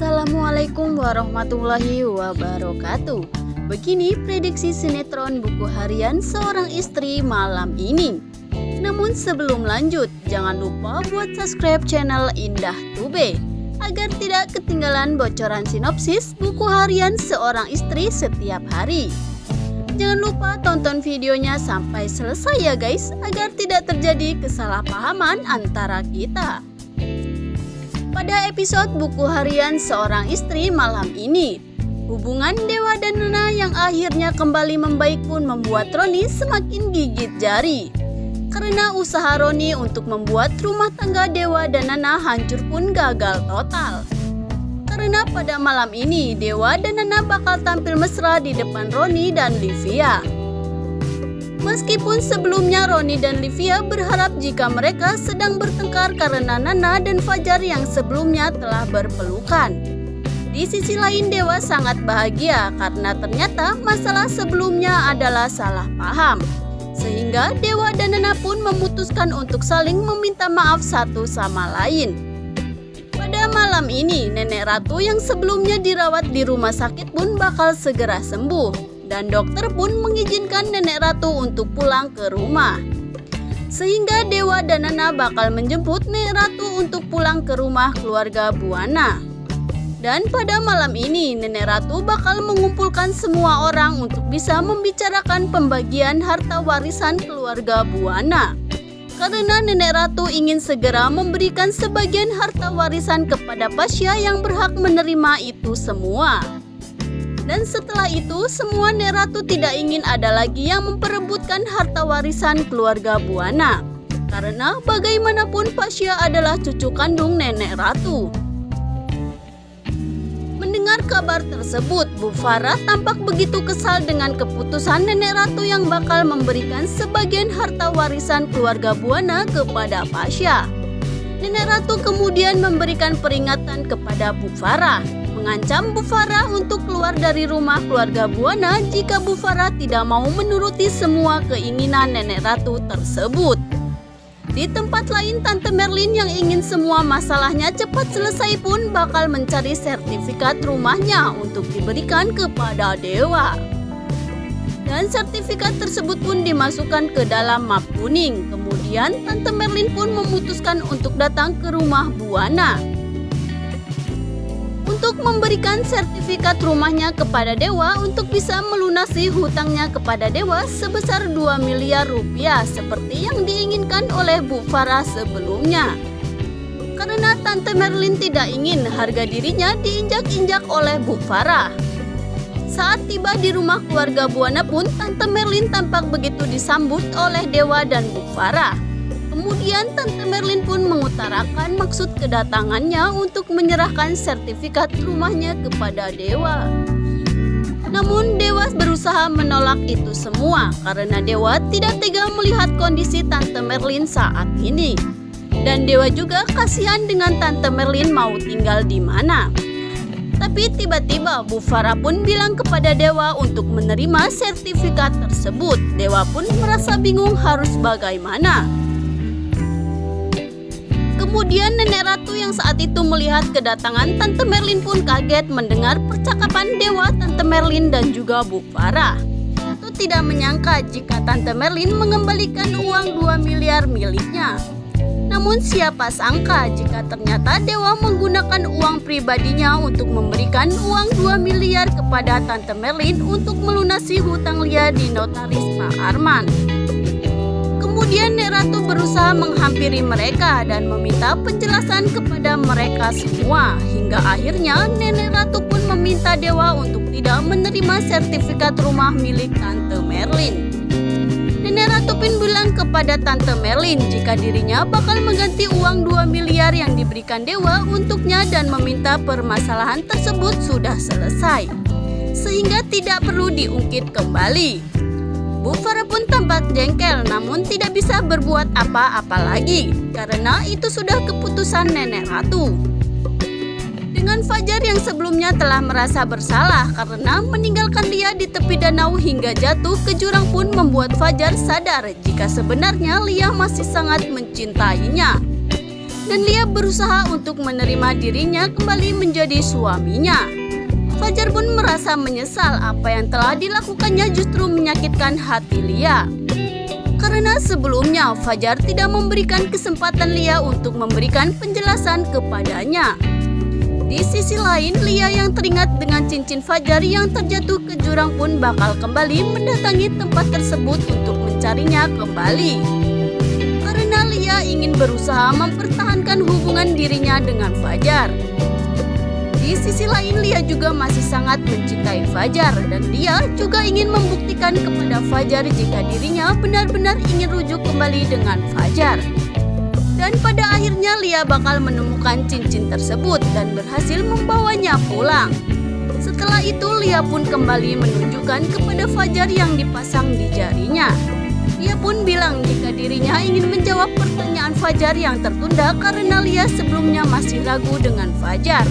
Assalamualaikum warahmatullahi wabarakatuh. Begini prediksi sinetron buku harian seorang istri malam ini. Namun sebelum lanjut, jangan lupa buat subscribe channel Indah Tube agar tidak ketinggalan bocoran sinopsis buku harian seorang istri setiap hari. Jangan lupa tonton videonya sampai selesai ya guys, agar tidak terjadi kesalahpahaman antara kita. Pada episode buku harian seorang istri malam ini, hubungan Dewa dan Nana yang akhirnya kembali membaik pun membuat Roni semakin gigit jari. Karena usaha Roni untuk membuat rumah tangga Dewa dan Nana hancur pun gagal total. Karena pada malam ini Dewa dan Nana bakal tampil mesra di depan Roni dan Livia. Meskipun sebelumnya Roni dan Livia berharap jika mereka sedang bertengkar karena Nana dan Fajar yang sebelumnya telah berpelukan. Di sisi lain Dewa sangat bahagia karena ternyata masalah sebelumnya adalah salah paham. Sehingga Dewa dan Nana pun memutuskan untuk saling meminta maaf satu sama lain. Pada malam ini Nenek Ratu yang sebelumnya dirawat di rumah sakit pun bakal segera sembuh. Dan dokter pun mengizinkan Nenek Ratu untuk pulang ke rumah. Sehingga Dewa dan Nana bakal menjemput Nenek Ratu untuk pulang ke rumah keluarga Buana. Dan pada malam ini Nenek Ratu bakal mengumpulkan semua orang untuk bisa membicarakan pembagian harta warisan keluarga Buana. Karena Nenek Ratu ingin segera memberikan sebagian harta warisan kepada Pasya yang berhak menerima itu semua. Dan setelah itu semua Nenek Ratu tidak ingin ada lagi yang memperebutkan harta warisan keluarga Buana. Karena bagaimanapun Pasya adalah cucu kandung Nenek Ratu. Mendengar kabar tersebut, Bu Farah tampak begitu kesal dengan keputusan Nenek Ratu yang bakal memberikan sebagian harta warisan keluarga Buana kepada Pasya. Nenek Ratu kemudian memberikan peringatan kepada Bu Farah, mengancam Bu Farah untuk keluar dari rumah keluarga Buana jika Bu Farah tidak mau menuruti semua keinginan Nenek Ratu tersebut. Di tempat lain Tante Merlin yang ingin semua masalahnya cepat selesai pun bakal mencari sertifikat rumahnya untuk diberikan kepada Dewa. Dan sertifikat tersebut pun dimasukkan ke dalam map kuning. Kemudian Tante Merlin pun memutuskan untuk datang ke rumah Buana untuk memberikan sertifikat rumahnya kepada Dewa untuk bisa melunasi hutangnya kepada Dewa sebesar 2 miliar rupiah seperti yang diinginkan oleh Bu Farah sebelumnya. Karena Tante Merlin tidak ingin harga dirinya diinjak-injak oleh Bu Farah. Saat tiba di rumah keluarga Buana pun Tante Merlin tampak begitu disambut oleh Dewa dan Bu Farah. Kemudian Tante Merlin pun mengutarakan maksud kedatangannya untuk menyerahkan sertifikat rumahnya kepada Dewa. Namun Dewa berusaha menolak itu semua karena Dewa tidak tega melihat kondisi Tante Merlin saat ini. Dan Dewa juga kasihan dengan Tante Merlin mau tinggal di mana. Tapi tiba-tiba Bu Farah pun bilang kepada Dewa untuk menerima sertifikat tersebut. Dewa pun merasa bingung harus bagaimana. Kemudian Nenek Ratu yang saat itu melihat kedatangan Tante Merlin pun kaget mendengar percakapan Dewa, Tante Merlin dan juga Bu Farah. Ratu tidak menyangka jika Tante Merlin mengembalikan uang 2 miliar miliknya. Namun siapa sangka jika ternyata Dewa menggunakan uang pribadinya untuk memberikan uang 2 miliar kepada Tante Merlin untuk melunasi hutang Lia di notaris Pak Arman. Kemudian Nenek Ratu berusaha menghampiri mereka dan meminta penjelasan kepada mereka semua. Hingga akhirnya Nenek Ratu pun meminta Dewa untuk tidak menerima sertifikat rumah milik Tante Merlin. Nenek Ratu pun bilang kepada Tante Merlin jika dirinya bakal mengganti uang 2 miliar yang diberikan Dewa untuknya dan meminta permasalahan tersebut sudah selesai. Sehingga tidak perlu diungkit kembali. Bu Farah pun tampak jengkel namun tidak bisa berbuat apa-apa lagi karena itu sudah keputusan Nenek Ratu. Dengan Fajar yang sebelumnya telah merasa bersalah karena meninggalkan Lia di tepi danau hingga jatuh ke jurang pun membuat Fajar sadar jika sebenarnya Lia masih sangat mencintainya. dan Lia berusaha untuk menerima dirinya kembali menjadi suaminya. Fajar pun merasa menyesal apa yang telah dilakukannya justru menyakitkan hati Lia. Karena sebelumnya Fajar tidak memberikan kesempatan Lia untuk memberikan penjelasan kepadanya. Di sisi lain, Lia yang teringat dengan cincin Fajar yang terjatuh ke jurang pun bakal kembali mendatangi tempat tersebut untuk mencarinya kembali. Karena Lia ingin berusaha mempertahankan hubungan dirinya dengan Fajar. Di sisi lain, Lia juga masih sangat mencintai Fajar dan Lia juga ingin membuktikan kepada Fajar jika dirinya benar-benar ingin rujuk kembali dengan Fajar. Dan pada akhirnya Lia bakal menemukan cincin tersebut dan berhasil membawanya pulang. Setelah itu Lia pun kembali menunjukkan kepada Fajar yang dipasang di jarinya. Lia pun bilang jika dirinya ingin menjawab pertanyaan Fajar yang tertunda karena Lia sebelumnya masih ragu dengan Fajar.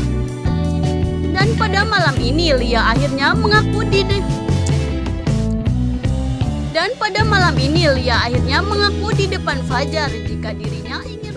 Dan pada malam ini Lia akhirnya mengaku di depan Fajar jika dirinya ingin